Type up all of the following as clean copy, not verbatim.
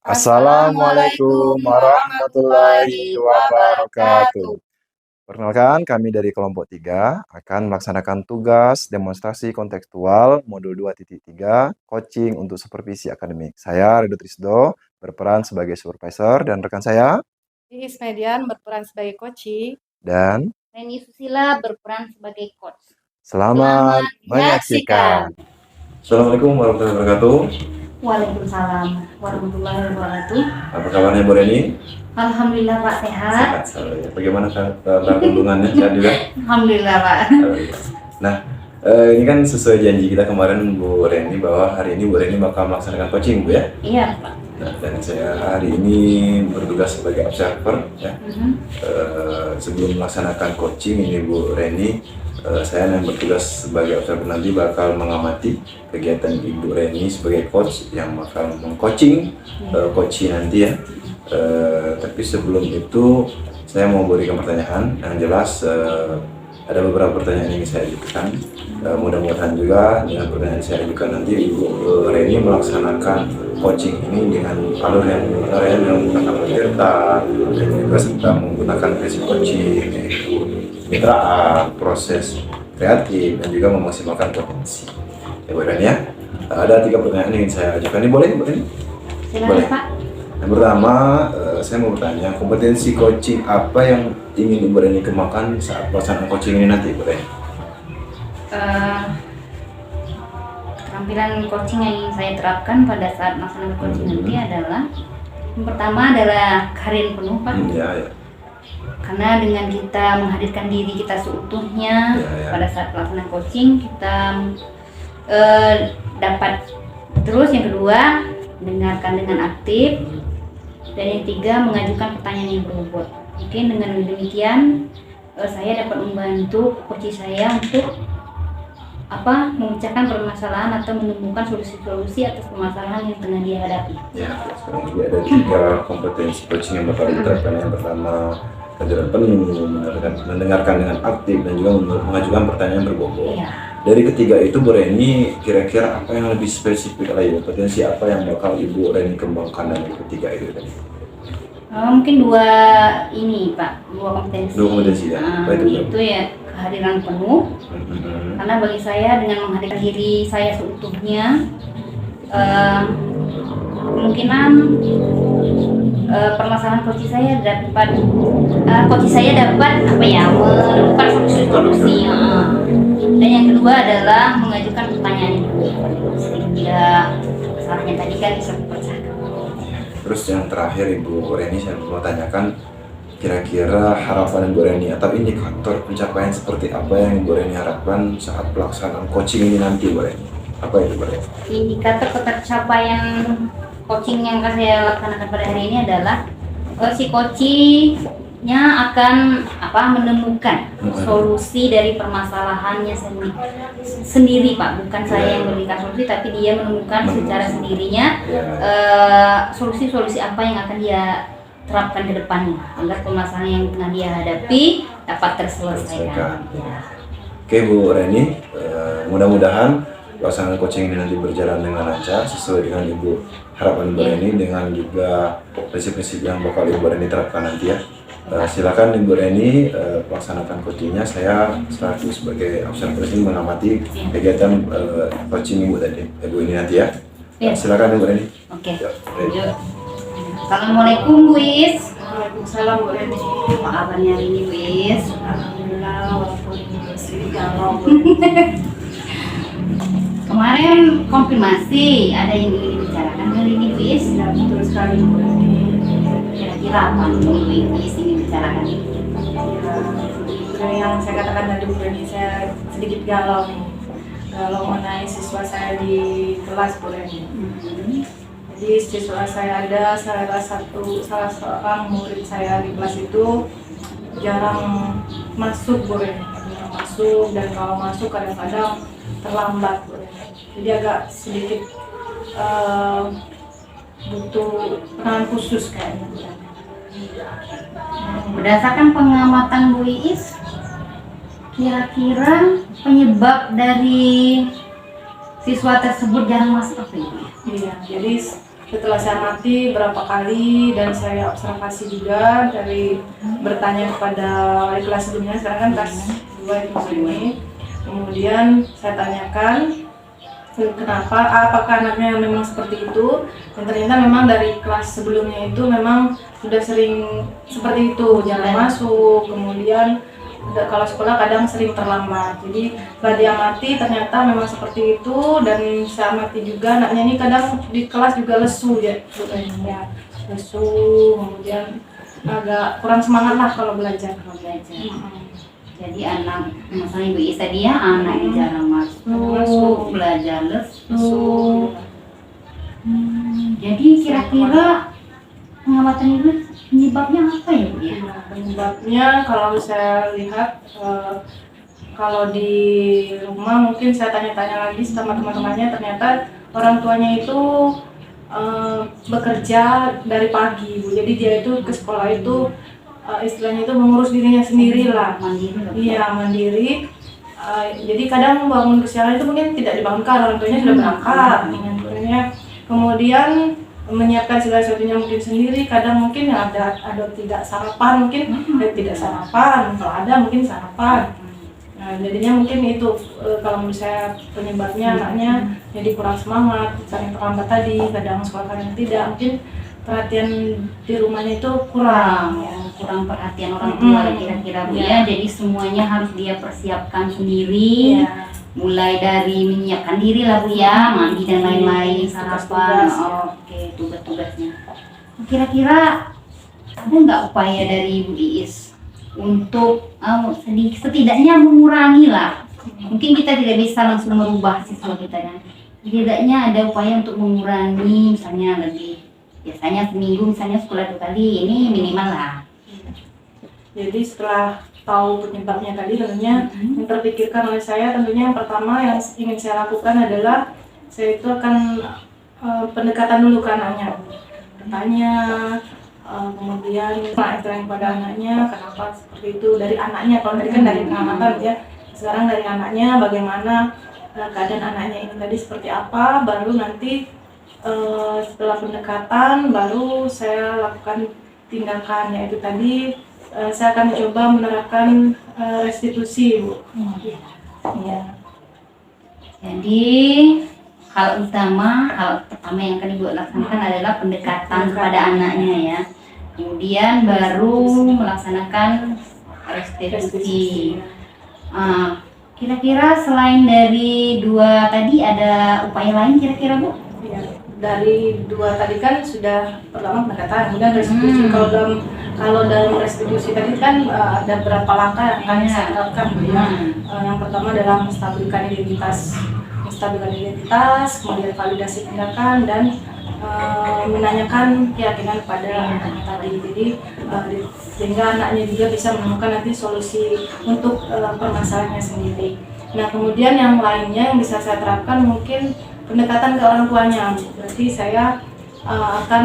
Assalamualaikum warahmatullahi wabarakatuh. Perkenalkan, kami dari kelompok 3 akan melaksanakan tugas demonstrasi kontekstual modul 2.3 coaching untuk supervisi akademik. Saya Ridho Trisdo berperan sebagai supervisor dan rekan saya Iis Median berperan sebagai coach dan Reni Susila berperan sebagai coach. Selamat menyaksikan. Assalamualaikum warahmatullahi wabarakatuh. Waalaikumsalam warahmatullahi wabarakatuh. Apa kabarnya Bu Reni? Alhamdulillah Pak, sehat. Bagaimana kandungannya? Sehat juga? Alhamdulillah Pak. Nah, ini kan sesuai janji kita kemarin Bu Reni bahwa hari ini Bu Reni bakal melaksanakan coaching Bu ya? Iya Pak. Nah, dan saya hari ini bertugas sebagai observer ya. Sebelum melaksanakan coaching ini Bu Reni, saya yang bertugas sebagai observer nanti bakal mengamati kegiatan Ibu Reni sebagai coach yang bakal meng-coaching coaching nanti ya. Tapi sebelum itu saya mau berikan pertanyaan yang jelas. Ada beberapa pertanyaan yang saya ajukan. Mudah-mudahan juga dengan pertanyaan saya ajukan nanti Ibu Reni melaksanakan coaching ini dengan alur yang benar ya, dengan menggunakan pemirta dan juga serta menggunakan prinsip coaching yaitu kemitraan, proses kreatif dan juga memaksimalkan potensi. Ya Bu Reni ya. Ada 3 pertanyaan yang ingin saya ajukan. Ini boleh Bu Reni? Silakan Pak. Yang pertama, saya mau bertanya, kompetensi coaching apa yang ingin Ibu Reni kembangkan saat pelaksanaan coaching ini nanti, Bu Reni? Keterampilan coaching yang ingin saya terapkan pada saat melaksanakan coaching nanti adalah yang pertama adalah kehadiran penuh Pak. Ya. Karena dengan kita menghadirkan diri kita seutuhnya pada saat pelaksanaan coaching, kita dapat. Terus yang kedua, dengarkan dengan aktif. Dan yang 3, mengajukan pertanyaan yang berbobot. Mungkin dengan demikian saya dapat membantu coach saya untuk memecahkan permasalahan atau menemukan solusi-solusi atas permasalahan yang tengah dia hadapi. Ya, sekarang ini ada 3 kompetensi coaching yang bakal diterapkan. Yang pertama, kehadiran penuh, mendengarkan dengan aktif dan juga mengajukan pertanyaan berbobot. Ya. Dari ketiga itu Bu Reni, kira-kira apa yang lebih spesifik lagi? Potensi apa yang bakal Ibu Reni kembangkan dari ketiga itu tadi? Mungkin 2 kompetensi. 2 kompetensi ya. Itu ya kehadiran penuh. Karena bagi saya dengan menghadirkan diri saya seutuhnya, kemungkinan permasalahan coach saya dapat menemukan solusi. Dan yang kedua adalah mengajukan pertanyaan itu sehingga masalahnya tadi kan bisa terpecahkan. Terus yang terakhir Ibu Reni, saya mau tanyakan kira-kira harapan Ibu Reni atau indikator pencapaian seperti apa yang Ibu Reni harapkan saat pelaksanaan coaching ini nanti Bu Reni? Apa itu Bu Reni? Indikator pencapaian coaching yang saya laksanakan pada hari ini adalah si coachingnya akan menemukan solusi dari permasalahannya sendiri Pak, bukan saya yang memberikan solusi, tapi dia menemukan secara sendirinya solusi-solusi apa yang akan dia terapkan ke depannya agar permasalahan yang tengah dia hadapi dapat terselesaikan. Oke Bu Reni, mudah-mudahan pelaksanaan coaching ini nanti berjalan dengan lancar sesuai dengan harapan Ibu Reni, dengan juga prinsip-prinsip yang bakal Ibu Reni terapkan nanti ya. Silakan Ibu Reni pelaksanakan coachingnya. Saya selaku sebagai observer ini mengamati kegiatan coaching Ibu ini nanti ya. Silakan Ibu Reni. Oke. Assalamualaikum Bu Is. Waalaikumsalam Bu Reni. Apa kabarnya hari ini Bu Is? Alhamdulillah walaupun masih galau. Kemarin konfirmasi ada yang ingin dibicarakan hari ini Bu Is? Ya, betul sekali Bu Reni. Kira-kira apa yang Bu Is ingin bicarakan? Ya, yang saya katakan tadi Bu Reni, saya sedikit galau nih. Galau mengenai siswa saya di kelas Bu Reni. Jadi siswa saya ada salah seorang murid saya di kelas itu jarang masuk Bu Reni. Jarang masuk, dan kalau masuk kadang-kadang terlambat Bu Reni. Jadi agak sedikit butuh penanganan khusus kayaknya. Berdasarkan pengamatan Bu Iis, kira-kira penyebab dari siswa tersebut jarang masuk apa ini? Iya, jadi setelah saya amati berapa kali dan saya observasi juga dari bertanya kepada wali kelas sebelumnya, sekarang kan kelas 2 itu ini. Kemudian saya tanyakan kenapa, apakah anaknya memang seperti itu, dan ternyata memang dari kelas sebelumnya itu memang sudah sering seperti itu, jarang masuk, kemudian kalau sekolah kadang sering terlambat. Jadi setelah diamati ternyata memang seperti itu, dan saya amati juga anaknya ini kadang di kelas juga lesu ya, lesu, kemudian agak kurang semangat lah kalau belajar. Jadi anak, misalnya Ibu Isa dia anaknya jarang masuk, belajar lesu. Jadi kira-kira pengamatan Ibu penyebabnya apa ya Bu ya? Penyebabnya kalau saya lihat kalau di rumah mungkin saya tanya-tanya lagi sama teman-temannya, ternyata orang tuanya itu bekerja dari pagi Bu. Jadi dia itu ke sekolah itu istilahnya itu mengurus dirinya sendiri lah. Iya, mandiri. Jadi kadang bangun kesiangan itu mungkin tidak dibangunkan, orang tuanya sudah berangkat. Kemudian menyiapkan segala sesuatunya mungkin sendiri. Kadang mungkin ada tidak sarapan, mungkin tidak sarapan. Kalau ada mungkin sarapan. Nah, jadinya mungkin itu kalau menurut saya penyebabnya anaknya jadi kurang semangat, sering terlambat tadi, kadang sekolah kadang tidak, mungkin perhatian di rumahnya itu kurang. Kurang perhatian orang tua kira-kira Bu ya. Jadi semuanya harus dia persiapkan sendiri. Mulai dari menyiapkan diri lah Bu ya, mandi dan lain-lain, sarapan. Oke, tugas-tugasnya. Kira-kira ada nggak upaya dari Bu Iis untuk setidaknya mengurangi lah? Mungkin kita tidak bisa langsung merubah siswa kita kan. Setidaknya ada upaya untuk mengurangi, misalnya lebih, biasanya seminggu misalnya sekolah 2 kali, ini minimal lah. Jadi setelah tahu penyebabnya tadi, tentunya yang terpikirkan oleh saya, tentunya yang pertama yang ingin saya lakukan adalah saya itu akan pendekatan dulu ke anaknya, bertanya, kemudian tanya pada anaknya kenapa seperti itu, dari anaknya. Kalau tadi kan dari pengamatan ya, sekarang dari anaknya bagaimana keadaan anaknya ini tadi seperti apa, baru nanti setelah pendekatan baru saya lakukan tindakan, yaitu tadi saya akan coba menerapkan restitusi Bu. Ya. Jadi hal pertama yang akan Ibu laksanakan adalah pendekatan kepada anaknya ya. Kemudian baru melaksanakan restitusi. Kira-kira selain dari 2 tadi ada upaya lain kira-kira Bu? Ya, dari 2 tadi kan sudah pertama pendekatan, kemudian restitusi. Kalau dalam restitusi tadi kan ada beberapa langkah yang akan saya lakukan Bu ya. Yang pertama adalah menstabilkan identitas, kemudian validasi tindakan, dan menanyakan keyakinan pada anak tadi. Jadi sehingga anaknya juga bisa menemukan nanti solusi untuk permasalahannya sendiri. Nah, kemudian yang lainnya yang bisa saya terapkan mungkin pendekatan ke orang tuanya. Berarti saya akan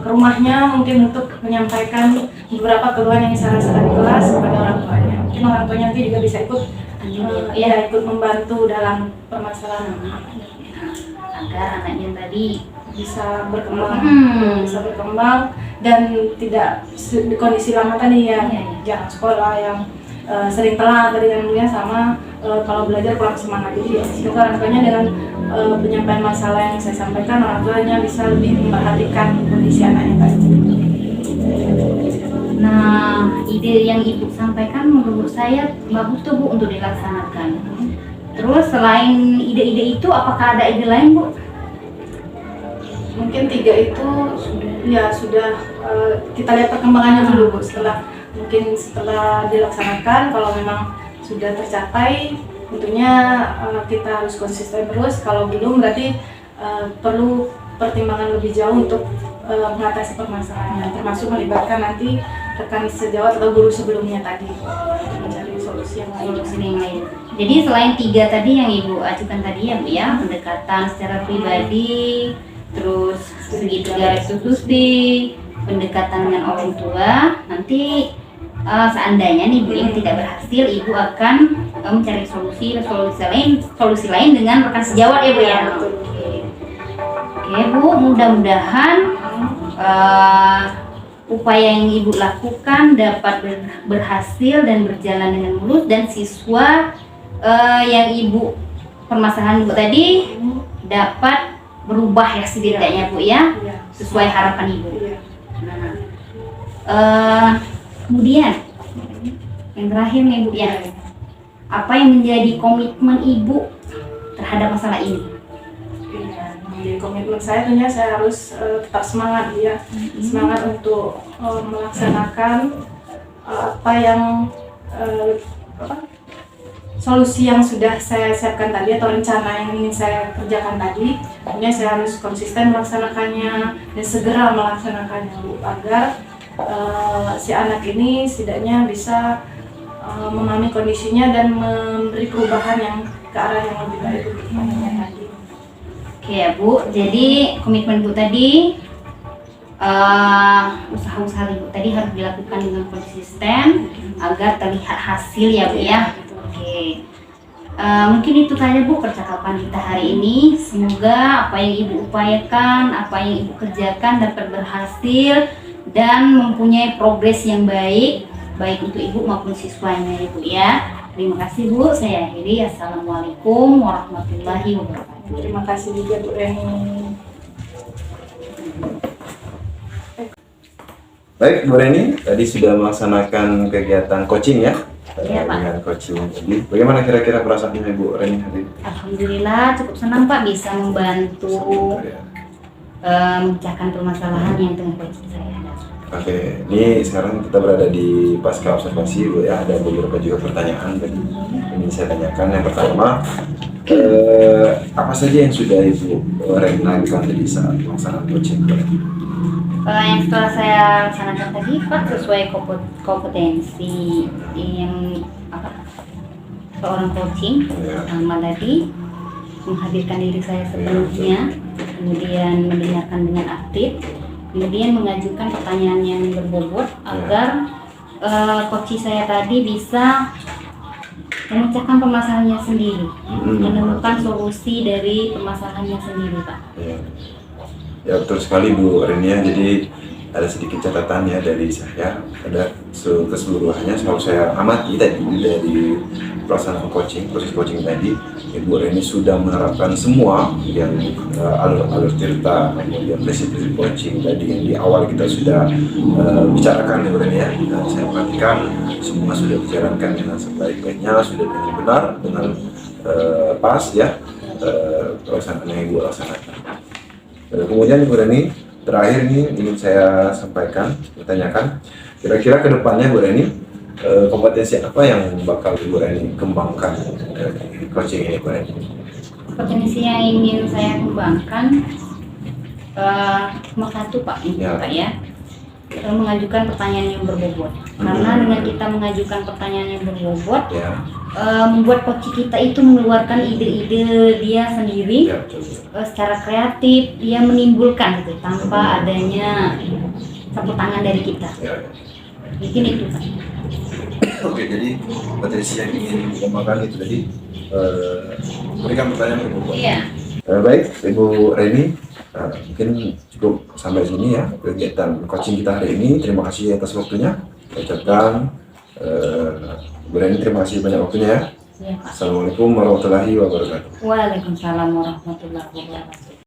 ke rumahnya mungkin untuk menyampaikan beberapa keluhan yang saya rasakan di kelas kepada orang tuanya. Mungkin orang tuanya nanti juga bisa ikut ikut membantu dalam permasalahan anaknya, agar anaknya tadi bisa berkembang dan tidak di kondisi lama tadi ya, jangan sekolah yang sering telat tadi yang sama kalau belajar kurang semangat. Jadi semoga orang tuanya dengan penyampaian masalah yang saya sampaikan, orang tuanya bisa lebih memperhatikan kondisi anaknya tadi. Nah, ide yang Ibu sampaikan menurut saya bagus tuh Bu untuk dilaksanakan. Terus selain ide-ide itu, apakah ada ide lain Bu? Mungkin 3 itu sudah kita lihat perkembangannya dulu Bu. Setelah dilaksanakan, kalau memang sudah tercapai, tentunya kita harus konsisten terus. Kalau belum, berarti perlu pertimbangan lebih jauh untuk mengatasi permasalahannya, termasuk melibatkan nanti rekan sejawat atau guru sebelumnya tadi mencari solusi yang lain. Jadi selain 3 tadi yang Ibu ajukan tadi ya Bu ya, pendekatan secara pribadi, terus segitiga restitusi, pendekatan dengan orang tua, nanti seandainya nih Bu yang tidak berhasil, Ibu akan mencari solusi lain dengan rekan sejawat ya Bu ya. Oke, Oke Bu, mudah-mudahan upaya yang Ibu lakukan dapat berhasil dan berjalan dengan mulus, dan siswa yang Ibu permasalahan Ibu tadi dapat berubah ya setidaknya Bu ya, Iya. sesuai harapan Ibu. Iya. Kemudian yang terakhir nih Bu ya, apa yang menjadi komitmen Ibu terhadap masalah ini? Iya, jadi komitmen saya tentunya saya harus tetap semangat ya, semangat untuk melaksanakan apa yang solusi yang sudah saya siapkan tadi atau rencana yang ingin saya kerjakan tadi. Tentunya saya harus konsisten melaksanakannya dan segera melaksanakannya Bu, agar si anak ini setidaknya bisa memahami kondisinya dan memberi perubahan yang ke arah yang lebih baik untuk anaknya tadi. Oke ya Bu, jadi komitmen Bu tadi, usaha-usaha Ibu tadi harus dilakukan dengan konsisten agar terlihat hasil ya Bu ya. Oke, mungkin itu saja Bu percakapan kita hari ini. Semoga apa yang Ibu upayakan, apa yang Ibu kerjakan dapat berhasil dan mempunyai progres yang baik, baik untuk Ibu maupun siswanya ya Bu ya. Terima kasih Bu, saya akhiri. Assalamualaikum warahmatullahi wabarakatuh. Terima kasih juga Bu Reni. Baik Bu Reni, tadi sudah melaksanakan kegiatan coaching ya. Iya, Pak. Dengan coaching tadi. Bagaimana kira-kira perasaannya Bu Reni hari ini? Alhamdulillah cukup senang Pak bisa membantu Ya. memecahkan permasalahan yang tengah coaching saya. Oke, ini sekarang kita berada di pasca observasi Bu ya. Ada beberapa juga pertanyaan tadi ingin saya tanyakan. Yang pertama, apa saja yang sudah Ibu Reni lakukan tadi saat melaksanakan coaching? Yang setelah saya laksanakan tadi Pak sesuai kompetensi yang seorang coaching. Ya. Pertama tadi menghadirkan diri saya sebelumnya, kemudian mendengarkan dengan aktif, kemudian mengajukan pertanyaan yang berbobot agar coach saya tadi bisa memecahkan permasalahannya sendiri, menemukan solusi dari permasalahannya sendiri Pak. Ya. Ya betul sekali Bu Reni ya. Jadi ada sedikit catatan ya dari saya. Ada keseluruhannya selalu saya amati tadi dari pelaksanaan coaching, proses coaching tadi. Ibu Reni sudah menerapkan semua yang alur cerita, kemudian prinsip-prinsip coaching tadi yang di awal kita sudah bicarakan Ibu Reni ya. Dan saya perhatikan semua sudah dijalankan dengan sebaik-baiknya, sudah dengan benar, dengan pas ya pelaksanaan yang Ibu laksanakan. Kemudian Ibu Reni, terakhir ini ingin saya sampaikan, bertanyakan, kira-kira ke depannya Bu Reni, kompetensi apa yang bakal Ibu Reni kembangkan dari coaching ini Bu Reni? Potensi yang ingin saya kembangkan nomor satu Pak, ini Ya. Pak ya, mengajukan pertanyaan yang berbobot. Karena dengan kita mengajukan pertanyaan yang berbobot, Ya, membuat coach kita itu mengeluarkan ide-ide dia sendiri ya betul. secara kreatif, dia menimbulkan gitu tanpa adanya campur tangan dari kita. Ya. Mungkin itu Pak. Oke, jadi potensi yang ingin dikembangkan itu tadi berikan pertanyaan berbobot. Iya. Baik, Ibu Reni, mungkin cukup sampai sini ya kegiatan coaching kita hari ini. Terima kasih atas waktunya. Saya ucapkan Ibu Reni, terima kasih banyak waktunya ya. Iya Pak. Assalamualaikum warahmatullahi wabarakatuh. Waalaikumsalam warahmatullahi wabarakatuh.